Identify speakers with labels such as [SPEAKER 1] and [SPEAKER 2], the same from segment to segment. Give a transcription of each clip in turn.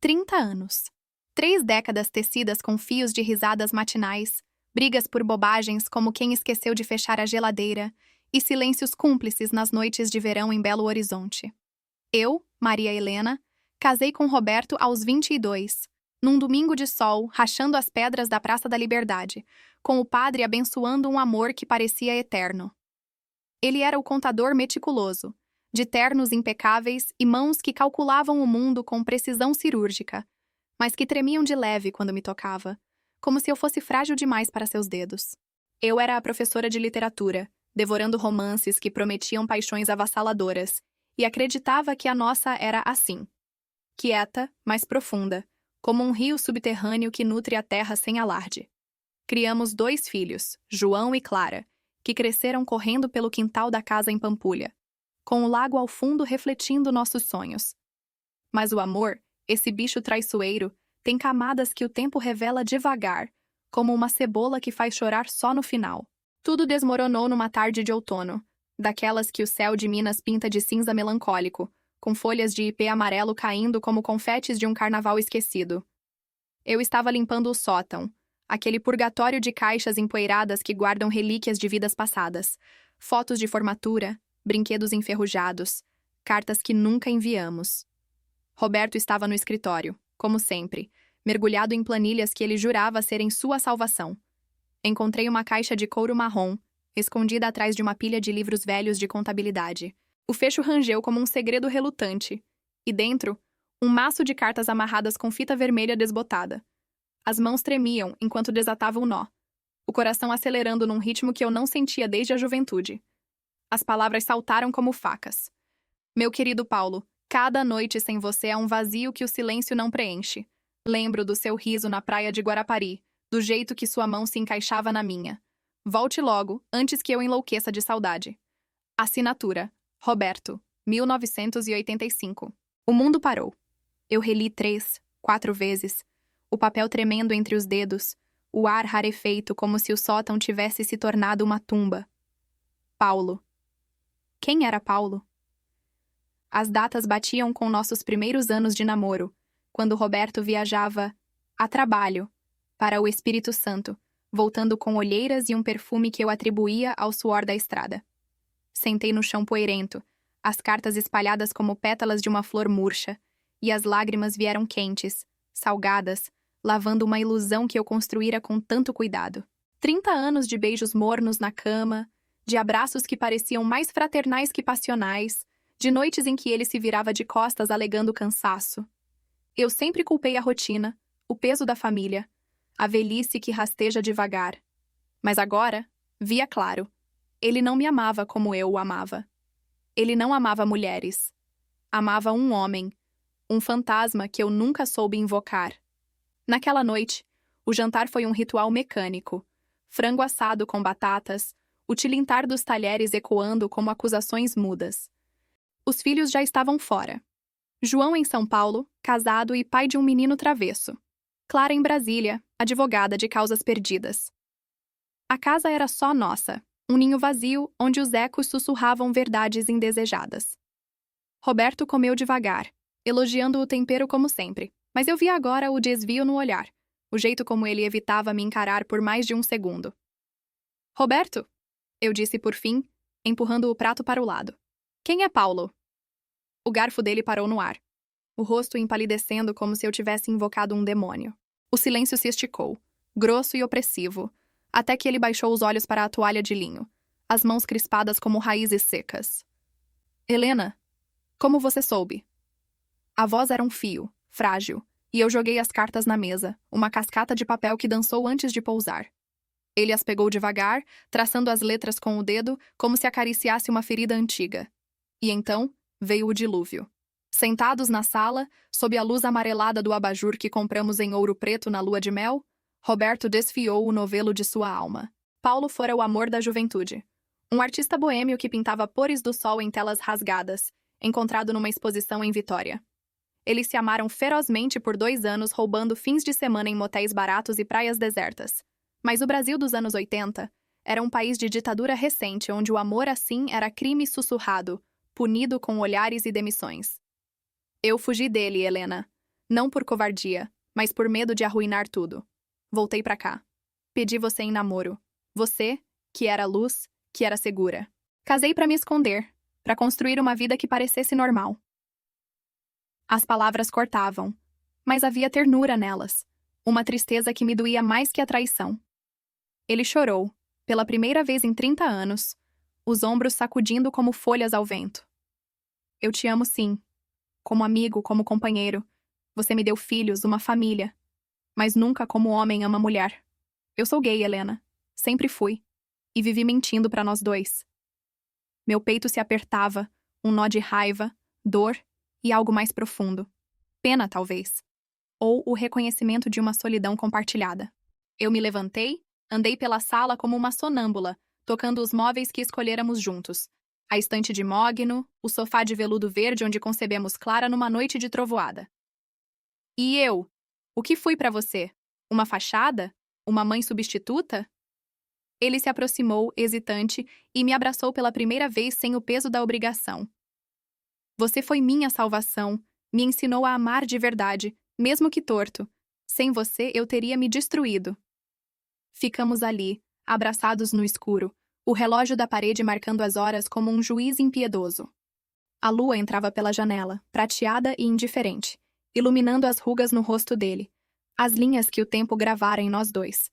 [SPEAKER 1] 30 anos. 3 décadas tecidas com fios de risadas matinais, brigas por bobagens como quem esqueceu de fechar a geladeira e silêncios cúmplices nas noites de verão em Belo Horizonte. Eu, Maria Helena, casei com Roberto aos 22, num domingo de sol, rachando as pedras da Praça da Liberdade, com o padre abençoando um amor que parecia eterno. Ele era o contador meticuloso, de ternos impecáveis e mãos que calculavam o mundo com precisão cirúrgica, mas que tremiam de leve quando me tocava, como se eu fosse frágil demais para seus dedos. Eu era a professora de literatura, devorando romances que prometiam paixões avassaladoras, e acreditava que a nossa era assim. Quieta, mas profunda, como um rio subterrâneo que nutre a terra sem alarde. Criamos 2 filhos, João e Clara, que cresceram correndo pelo quintal da casa em Pampulha, com o lago ao fundo refletindo nossos sonhos. Mas o amor, esse bicho traiçoeiro, tem camadas que o tempo revela devagar, como uma cebola que faz chorar só no final. Tudo desmoronou numa tarde de outono, daquelas que o céu de Minas pinta de cinza melancólico, com folhas de ipê amarelo caindo como confetes de um carnaval esquecido. Eu estava limpando o sótão, aquele purgatório de caixas empoeiradas que guardam relíquias de vidas passadas, fotos de formatura, brinquedos enferrujados, cartas que nunca enviamos. Roberto estava no escritório, como sempre, mergulhado em planilhas que ele jurava serem sua salvação. Encontrei uma caixa de couro marrom, escondida atrás de uma pilha de livros velhos de contabilidade. O fecho rangeu como um segredo relutante, e dentro, um maço de cartas amarradas com fita vermelha desbotada. As mãos tremiam enquanto desatava o nó, o coração acelerando num ritmo que eu não sentia desde a juventude. As palavras saltaram como facas. Meu querido Paulo, cada noite sem você é um vazio que o silêncio não preenche. Lembro do seu riso na praia de Guarapari, do jeito que sua mão se encaixava na minha. Volte logo, antes que eu enlouqueça de saudade. Assinatura: Roberto, 1985. O mundo parou. Eu reli 3, 4 vezes, o papel tremendo entre os dedos, o ar rarefeito como se o sótão tivesse se tornado uma tumba. Paulo. Quem era Paulo? As datas batiam com nossos primeiros anos de namoro, quando Roberto viajava a trabalho para o Espírito Santo, voltando com olheiras e um perfume que eu atribuía ao suor da estrada. Sentei no chão poeirento, as cartas espalhadas como pétalas de uma flor murcha, e as lágrimas vieram quentes, salgadas, lavando uma ilusão que eu construíra com tanto cuidado. 30 anos de beijos mornos na cama, de abraços que pareciam mais fraternais que passionais, de noites em que ele se virava de costas alegando cansaço. Eu sempre culpei a rotina, o peso da família, a velhice que rasteja devagar. Mas agora, via claro, ele não me amava como eu o amava. Ele não amava mulheres. Amava um homem, um fantasma que eu nunca soube invocar. Naquela noite, o jantar foi um ritual mecânico. Frango assado com batatas, o tilintar dos talheres ecoando como acusações mudas. Os filhos já estavam fora. João em São Paulo, casado e pai de um menino travesso. Clara em Brasília, advogada de causas perdidas. A casa era só nossa, um ninho vazio onde os ecos sussurravam verdades indesejadas. Roberto comeu devagar, elogiando o tempero como sempre, mas eu via agora o desvio no olhar, o jeito como ele evitava me encarar por mais de um segundo. Roberto, eu disse por fim, empurrando o prato para o lado. Quem é Paulo? O garfo dele parou no ar, o rosto empalidecendo como se eu tivesse invocado um demônio. O silêncio se esticou, grosso e opressivo, até que ele baixou os olhos para a toalha de linho, as mãos crispadas como raízes secas. Helena, como você soube? A voz era um fio, frágil, e eu joguei as cartas na mesa, uma cascata de papel que dançou antes de pousar. Ele as pegou devagar, traçando as letras com o dedo, como se acariciasse uma ferida antiga. E então, veio o dilúvio. Sentados na sala, sob a luz amarelada do abajur que compramos em Ouro Preto na lua de mel, Roberto desfiou o novelo de sua alma. Paulo fora o amor da juventude. Um artista boêmio que pintava pores do sol em telas rasgadas, encontrado numa exposição em Vitória. Eles se amaram ferozmente por 2 anos, roubando fins de semana em motéis baratos e praias desertas. Mas o Brasil dos anos 80 era um país de ditadura recente, onde o amor assim era crime sussurrado, punido com olhares e demissões. Eu fugi dele, Helena. Não por covardia, mas por medo de arruinar tudo. Voltei pra cá. Pedi você em namoro. Você, que era luz, que era segura. Casei pra me esconder, pra construir uma vida que parecesse normal. As palavras cortavam, mas havia ternura nelas, uma tristeza que me doía mais que a traição. Ele chorou, pela primeira vez em 30 anos, os ombros sacudindo como folhas ao vento. Eu te amo sim, como amigo, como companheiro. Você me deu filhos, uma família, mas nunca como homem ama mulher. Eu sou gay, Helena. Sempre fui. E vivi mentindo pra nós dois. Meu peito se apertava, um nó de raiva, dor e algo mais profundo. Pena, talvez. Ou o reconhecimento de uma solidão compartilhada. Eu me levantei, andei pela sala como uma sonâmbula, tocando os móveis que escolhéramos juntos. A estante de mogno, o sofá de veludo verde onde concebemos Clara numa noite de trovoada. E eu? O que fui pra você? Uma fachada? Uma mãe substituta? Ele se aproximou, hesitante, e me abraçou pela primeira vez sem o peso da obrigação. Você foi minha salvação, me ensinou a amar de verdade, mesmo que torto. Sem você, eu teria me destruído. Ficamos ali, abraçados no escuro, o relógio da parede marcando as horas como um juiz impiedoso. A lua entrava pela janela, prateada e indiferente, iluminando as rugas no rosto dele, as linhas que o tempo gravara em nós dois.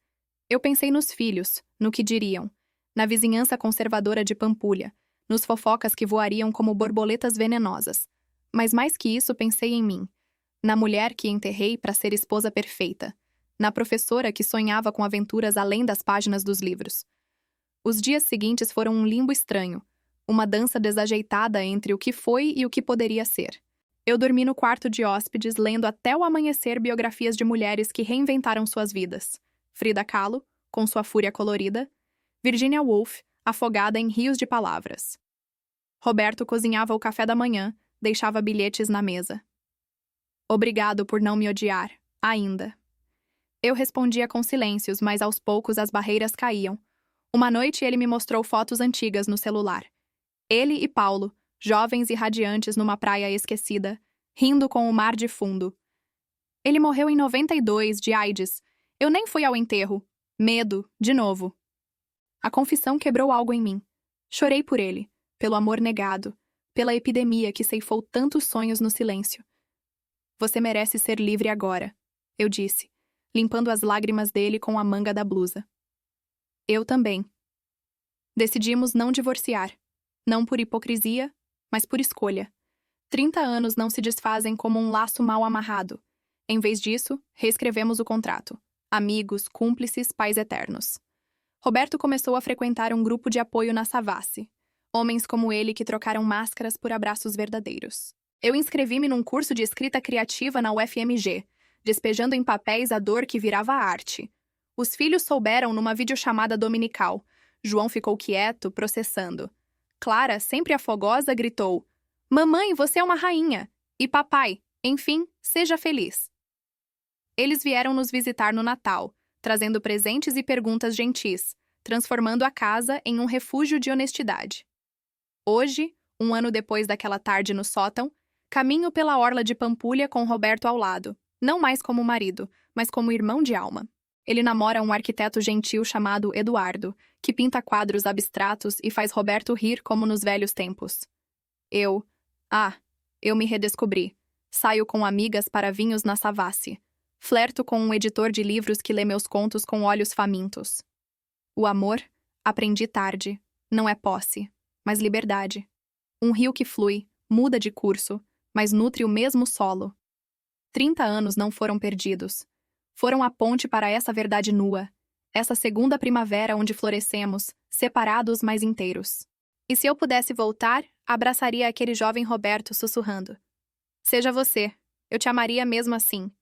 [SPEAKER 1] Eu pensei nos filhos, no que diriam, na vizinhança conservadora de Pampulha, nos fofocas que voariam como borboletas venenosas. Mas mais que isso, pensei em mim, na mulher que enterrei para ser esposa perfeita, na professora que sonhava com aventuras além das páginas dos livros. Os dias seguintes foram um limbo estranho, uma dança desajeitada entre o que foi e o que poderia ser. Eu dormi no quarto de hóspedes lendo até o amanhecer biografias de mulheres que reinventaram suas vidas. Frida Kahlo, com sua fúria colorida, Virginia Woolf, afogada em rios de palavras. Roberto cozinhava o café da manhã, deixava bilhetes na mesa. Obrigado por não me odiar, ainda. Eu respondia com silêncios, mas aos poucos as barreiras caíam. Uma noite ele me mostrou fotos antigas no celular. Ele e Paulo, jovens e radiantes numa praia esquecida, rindo com o mar de fundo. Ele morreu em 92, de AIDS. Eu nem fui ao enterro. Medo, de novo. A confissão quebrou algo em mim. Chorei por ele, pelo amor negado, pela epidemia que ceifou tantos sonhos no silêncio. Você merece ser livre agora, eu disse, limpando as lágrimas dele com a manga da blusa. Eu também. Decidimos não divorciar. Não por hipocrisia, mas por escolha. 30 anos não se desfazem como um laço mal amarrado. Em vez disso, reescrevemos o contrato. Amigos, cúmplices, pais eternos. Roberto começou a frequentar um grupo de apoio na Savassi. Homens como ele que trocaram máscaras por abraços verdadeiros. Eu inscrevi-me num curso de escrita criativa na UFMG, despejando em papéis a dor que virava arte. Os filhos souberam numa videochamada dominical. João ficou quieto, processando. Clara, sempre afogosa, gritou: Mamãe, você é uma rainha! E papai, enfim, seja feliz. Eles vieram nos visitar no Natal, trazendo presentes e perguntas gentis, transformando a casa em um refúgio de honestidade. Hoje, um ano depois daquela tarde no sótão, caminho pela orla de Pampulha com Roberto ao lado, não mais como marido, mas como irmão de alma. Ele namora um arquiteto gentil chamado Eduardo, que pinta quadros abstratos e faz Roberto rir como nos velhos tempos. Eu me redescobri. Saio com amigas para vinhos na Savassi. Flerto com um editor de livros que lê meus contos com olhos famintos. O amor, aprendi tarde, não é posse, mas liberdade. Um rio que flui, muda de curso, mas nutre o mesmo solo. 30 anos não foram perdidos. Foram a ponte para essa verdade nua, essa segunda primavera onde florescemos, separados mas inteiros. E se eu pudesse voltar, abraçaria aquele jovem Roberto sussurrando. Seja você, eu te amaria mesmo assim.